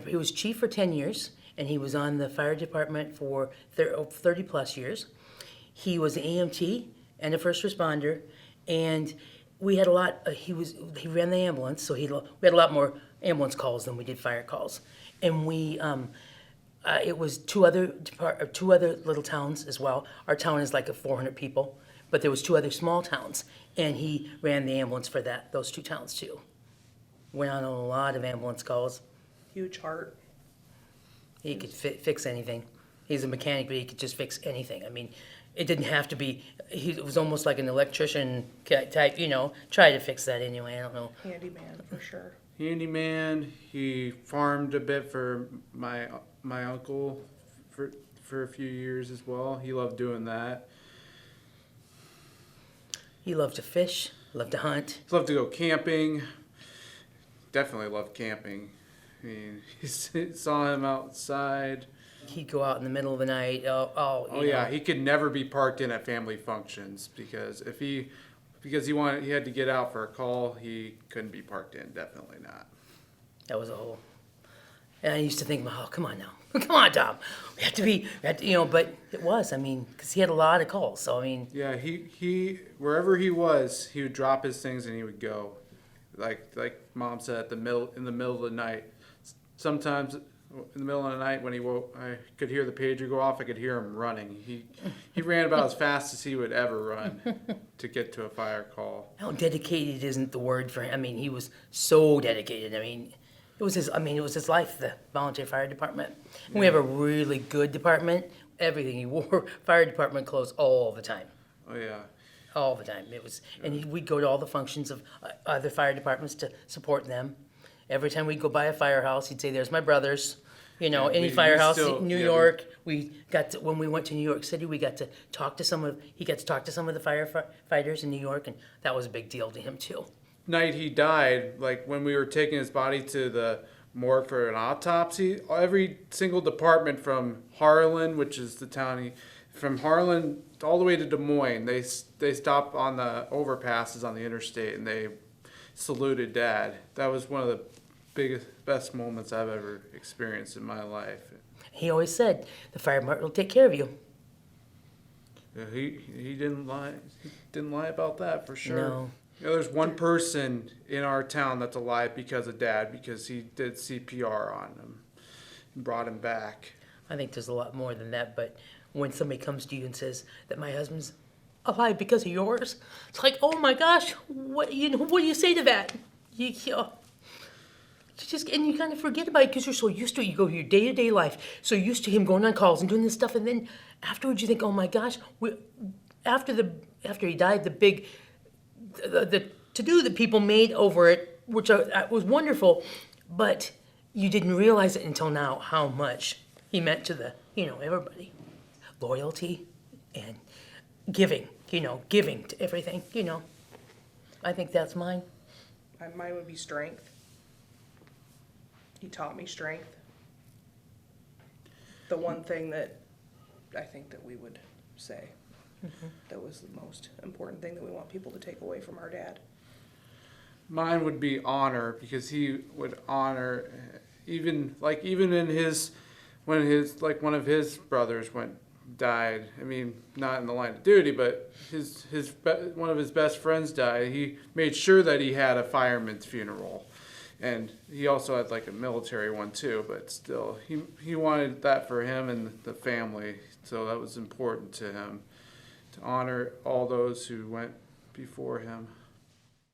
he was chief for 10 years, and he was on the fire department for 30 plus years. He was an EMT and a first responder, and we had a lot. He ran the ambulance, so we had a lot more ambulance calls than we did fire calls, and it was two other little towns as well. Our town is like 400 people, but there was two other small towns, and he ran the ambulance for those two towns too. Went on a lot of ambulance calls. Huge heart. He could fix anything. He's a mechanic, but he could just fix anything. I mean, it didn't have to be. It was almost like an electrician type. Try to fix that anyway. I don't know. Handyman for sure. Handyman. He farmed a bit for my uncle for a few years as well. He loved doing that. He loved to fish. Loved to hunt. He loved to go camping. Definitely loved camping. I mean, he saw him outside. He'd go out in the middle of the night. He could never be parked in at family functions because he had to get out for a call, he couldn't be parked in. Definitely not. That was a whole. And I used to think, oh, come on now, come on, Tom. We have to be, but it was. I mean, because he had a lot of calls. So I mean. Yeah, he wherever he was, he would drop his things and he would go. Like Mom said, in the middle of the night. Sometimes in the middle of the night when he woke, I could hear the pager go off. I could hear him running. He ran about as fast as he would ever run to get to a fire call. How dedicated isn't the word for him? I mean, he was so dedicated. I mean, it was his life, the volunteer fire department. Yeah. We have a really good department. Everything he wore, fire department clothes all the time. Oh yeah. All the time. It was, and we'd go to all the functions of other fire departments to support them. Every time we'd go by a firehouse, he'd say, "There's my brothers." Any firehouse in New York. When we went to New York City, he got to talk to some of the firefighters in New York, and that was a big deal to him too. Night he died, like when we were taking his body to the morgue for an autopsy, every single department from Harlan, which is the town from Harlan all the way to Des Moines, they stopped on the overpasses on the interstate and they saluted Dad. That was one of the best moments I've ever experienced in my life. He always said, "The fire department will take care of you." Yeah, he didn't lie. He didn't lie about that for sure. No. There's one person in our town that's alive because of Dad, because he did CPR on him and brought him back. I think there's a lot more than that, but when somebody comes to you and says that my husband's alive because of yours, it's like, oh my gosh, what do you say to that? You kind of forget about it because you're so used to it. You go your day-to-day life, so used to him going on calls and doing this stuff, and then afterwards you think, oh my gosh, after he died, the to-do that people made over it, which was wonderful, but you didn't realize it until now how much he meant to everybody. Loyalty and giving to everything, I think that's mine. Mine would be strength. He taught me strength. The one thing that I think that we would say that was the most important thing that we want people to take away from our dad. Mine would be honor, because he would honor even in his when one of his brothers died. I mean, not in the line of duty, but one of his best friends died. He made sure that he had a fireman's funeral, and he also had like a military one too. But still, he wanted that for him and the family. So that was important to him, to honor all those who went before him.